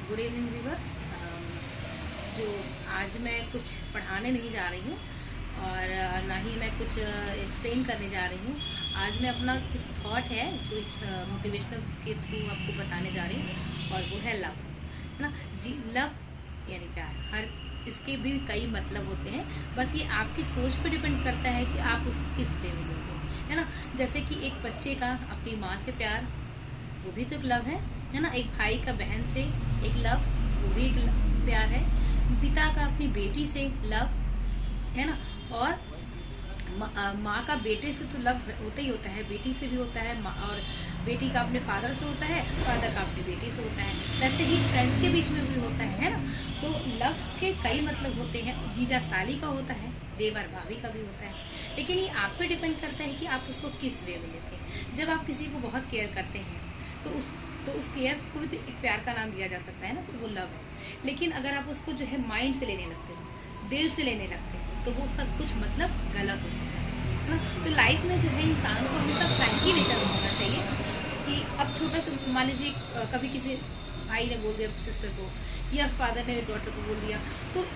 Good evening viewers. जो आज मैं कुछ पढ़ाने नहीं जा रही हूँ और ना ही मैं कुछ एक्सप्लेन करने जा रही हूँ। आज मैं अपना कुछ थॉट है जो इस मोटिवेशनल के थ्रू आपको बताने जा रही हूँ और वो है लव, है ना जी। लव यानी प्यार, हर इसके भी कई मतलब होते हैं, बस ये आपकी सोच पर डिपेंड करता है कि आप उसको किस वे में लेते हो, है ना। जैसे कि एक बच्चे का अपनी माँ से प्यार, वो भी तो एक लव है ना। एक भाई का बहन से एक लव, वो भी एक प्यार है। पिता का अपनी बेटी से लव, है ना। और माँ का बेटे से तो लव होता ही होता है, बेटी से भी होता है। और बेटी का अपने फादर से होता है, फादर का अपनी बेटी से होता है। वैसे ही फ्रेंड्स के बीच में भी होता है ना। तो लव के कई मतलब होते हैं। जीजा साली का होता है, देवर भाभी का भी होता है। लेकिन ये आप पे डिपेंड करता है कि आप उसको किस वे में लेते हैं। जब आप किसी को बहुत केयर करते हैं तो उस केयर को भी तो एक प्यार का नाम दिया जा सकता है ना, तो वो लव है। लेकिन अगर आप उसको जो है माइंड से लेने लगते हो, दिल से लेने लगते हैं, तो वो उसका कुछ मतलब गलत हो जाता है ना। तो लाइफ में जो है इंसान को हमेशा फ्रैंकली नेचर में होना चाहिए कि अब छोटा सा मान लीजिए कभी किसी भाई ने बोल दिया सिस्टर को, या फादर ने डॉटर को बोल दिया, तो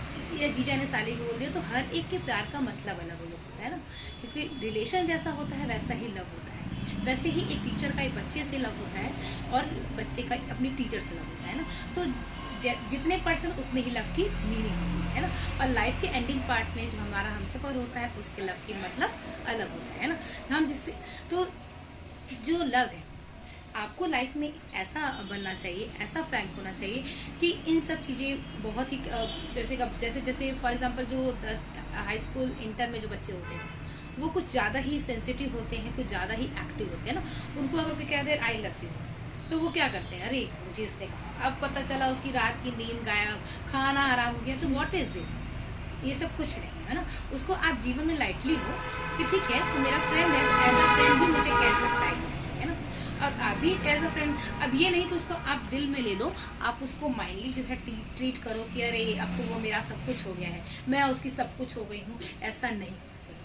या जीजा ने साली को बोल दिया, तो हर एक के प्यार का मतलब अलग अलग होता है ना। क्योंकि रिलेशन जैसा होता है वैसा ही लव होता है। वैसे ही एक टीचर का एक बच्चे से लव होता है और बच्चे का अपनी टीचर से लव होता है ना। तो जितने पर्सन उतने ही लव की मीनिंग होती है ना। और लाइफ के एंडिंग पार्ट में जो हमारा हमसफर होता है उसके लव की मतलब अलग होता है ना। हम जिससे तो जो लव है, आपको लाइफ में ऐसा बनना चाहिए, ऐसा फ्रैंक होना चाहिए कि इन सब चीज़ें बहुत ही जैसे जैसे फॉर एग्जांपल जो 10 हाई स्कूल इंटर में जो बच्चे होते हैं वो कुछ ज़्यादा ही सेंसिटिव होते हैं, कुछ ज़्यादा ही एक्टिव होते हैं ना। उनको अगर कोई कह दे आई लव यू, तो वो क्या करते हैं, अरे मुझे उसने कहा, अब पता चला उसकी रात की नींद गायब, खाना हराम हो गया, तो व्हाट इज़ दिस। ये सब कुछ नहीं है ना। उसको आप जीवन में लाइटली हो कि ठीक है तो मेरा फ्रेंड है, एज अ फ्रेंड भी मुझे कह सकता है ये चीज़, है ना। अब अभी एज अ फ्रेंड, अब ये नहीं कि उसको आप दिल में ले लो, आप उसको माइंडली जो है ट्रीट करो कि अरे अब तो वो मेरा सब कुछ हो गया है, मैं उसकी सब कुछ हो गई हूँ, ऐसा नहीं होना चाहिए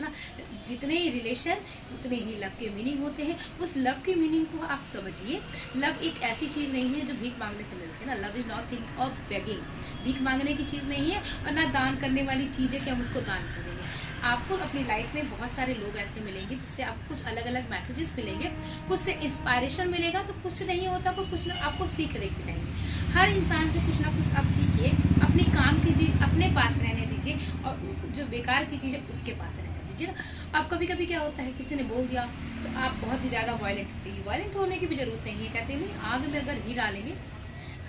ना। जितने रिलेशन उतने ही लव के मीनिंग होते हैं। उस लव की मीनिंग को आप समझिए। लव एक ऐसी चीज़ नहीं है जो भीख मांगने से मिलती है ना। Love is nothing of begging, भीख मांगने की चीज़ नहीं है और ना दान करने वाली चीज़ है कि हम उसको दान कर देंगे। आपको अपनी लाइफ में बहुत सारे लोग ऐसे मिलेंगे जिससे आपको कुछ अलग अलग मैसेजेस मिलेंगे, कुछ से इंस्पायरेशन मिलेगा, तो कुछ नहीं होता को कुछ ना आपको सीख देते रहेंगे। हर इंसान से कुछ ना कुछ आप सीखिए, अपने काम कीजिए, अपने पास रहने दीजिए, और जो बेकार की चीज़ है उसके पास रहने दीजिए ना। अब कभी कभी क्या होता है, किसी ने बोल दिया तो आप बहुत ही ज़्यादा वायलेंट होने की भी जरूरत नहीं है। कहते नहीं आग में अगर घी डालेंगे,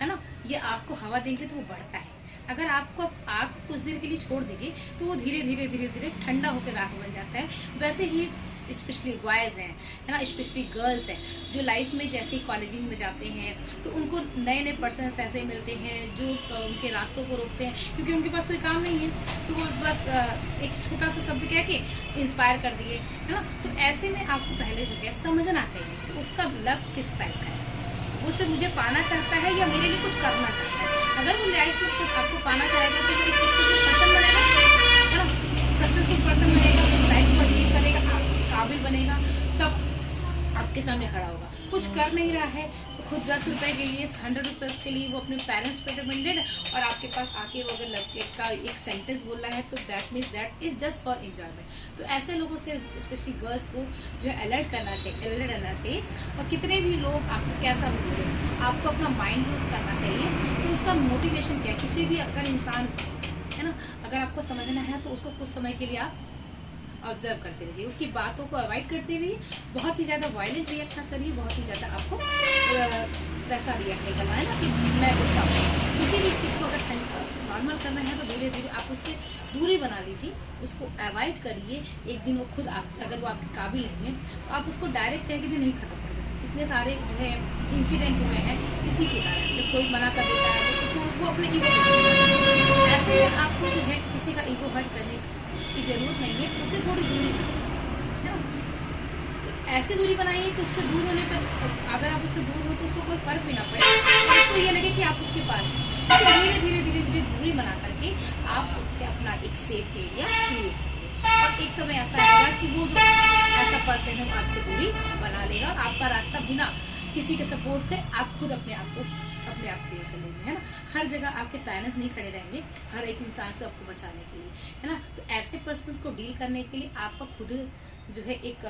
है ना, ये आपको हवा देंगे तो वो बढ़ता है। अगर आपको आग कुछ देर के लिए छोड़ दीजिए तो वो धीरे धीरे धीरे धीरे ठंडा होकर राख बन जाता है। वैसे ही स्पेशली बॉयज़ हैं, है ना, स्पेशली गर्ल्स हैं, जो लाइफ में जैसे ही कॉलेजिंग में जाते हैं तो उनको नए नए पर्सन्स ऐसे मिलते हैं जो उनके रास्तों को रोकते हैं, क्योंकि उनके पास कोई काम नहीं है, तो वो बस एक छोटा सा शब्द कह के इंस्पायर कर दिए, है ना। तो ऐसे में आपको पहले जो है समझना चाहिए कि उसका लव किस टाइप का है, उससे मुझे पाना चाहता है या मेरे लिए कुछ करना चाहता है। अगर वो लाइफ में कुछ आपको पाना चाहेगा तो वो एक सक्सेसफुल पर्सन बनेगा, है ना। सक्सेसफुल पर्सन बनेगा, लाइफ को अचीव करेगा, आपको काबिल बनेगा, तब आपके सामने खड़ा होगा। कुछ कर नहीं रहा है तो खुद 10 रुपये के लिए, 100 रुपीज़ के लिए वो अपने पेरेंट्स पे डिपेंडेड, और आपके पास आके वो अगर लड़के का एक सेंटेंस बोल रहा है तो that means that is just for enjoyment. तो ऐसे लोगों से स्पेशली गर्ल्स को जो है अलर्ट करना चाहिए। और कितने भी लोग आपको कैसा बोले, आपको अपना माइंड यूज़ करना चाहिए। तो उसका मोटिवेशन क्या है, किसी भी अगर इंसान, है ना, अगर आपको समझना है तो उसको कुछ समय के लिए आप ऑब्जर्व करते रहिए, उसकी बातों को अवॉइड करते रहिए। बहुत ही ज़्यादा वायलेंट रिएक्ट ना करिए, बहुत ही ज़्यादा आपको वैसा रिएक्ट नहीं करना है ना कि मैं गुस्सा हूँ। किसी भी चीज़ को अगर नॉर्मल करना है तो धीरे धीरे आप उससे दूरी बना लीजिए, उसको अवॉइड करिए। एक दिन वो खुद आप, अगर वो आपके काबिल नहीं है तो आप उसको डायरेक्ट कह के भी नहीं खत्म कर सकते। इतने सारे जो है इंसिडेंट हुए हैं इसी के कारण, जब कोई मना कर देता है तो वो अपने ईगो, ऐसे में आपको जो है किसी का ईगो हर्ट करने की जरूरत नहीं है, उससे थोड़ी दूरी है ना। ऐसी दूरी बनाइए कि उसके दूर होने पर, अगर आप उससे दूर हो तो उसको कोई फर्क भी ना पड़े, और उसको ये लगे कि आप उसके पास हैं। तो धीरे धीरे धीरे धीरे दूरी बना करके आप उससे अपना एक सेफ एरिया क्रिएट करिए, और एक समय ऐसा आएगा कि वो जो ऐसा पर्सन है वो आपसे दूरी बना लेगा, और आपका रास्ता बिना किसी के सपोर्ट के आप खुद अपने आप क्लियर कर लेंगे, है ना। हर जगह आपके पेरेंट्स नहीं खड़े रहेंगे हर एक इंसान से आपको बचाने के लिए, है ना। तो ऐसे पर्सन्स को डील करने के लिए आपका खुद जो है एक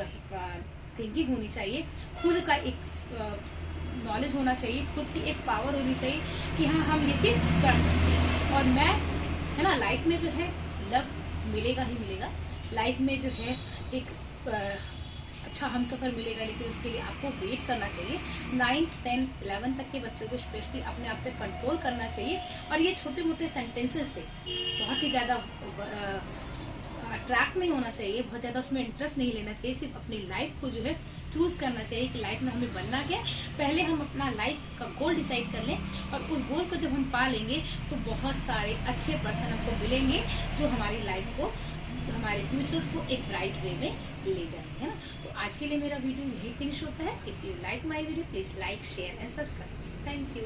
थिंकिंग होनी चाहिए, खुद का एक नॉलेज होना चाहिए, खुद की एक पावर होनी चाहिए कि हाँ हम ये चीज़ कर सकते हैं। और मैं, है ना, लाइफ में जो है लव मिलेगा ही मिलेगा, लाइफ में जो है एक अच्छा हम सफ़र मिलेगा, लेकिन उसके लिए आपको वेट करना चाहिए। 9th 10th 11th तक के बच्चों को स्पेशली अपने आप पे कंट्रोल करना चाहिए, और ये छोटे मोटे सेंटेंसेस से बहुत ही ज़्यादा अट्रैक्ट नहीं होना चाहिए, बहुत ज़्यादा उसमें इंटरेस्ट नहीं लेना चाहिए। सिर्फ अपनी लाइफ को जो है चूज़ करना चाहिए कि लाइफ में हमें बनना क्या है। पहले हम अपना लाइफ का गोल डिसाइड कर लें, और उस गोल को जब हम पा लेंगे तो बहुत सारे अच्छे पर्सन हमको मिलेंगे जो हमारी लाइफ को, हमारे फ्यूचर्स को एक ब्राइट वे में ले जाएंगे, है ना। तो आज के लिए मेरा वीडियो यही फिनिश होता है। If you like my video please like share and subscribe. Thank you.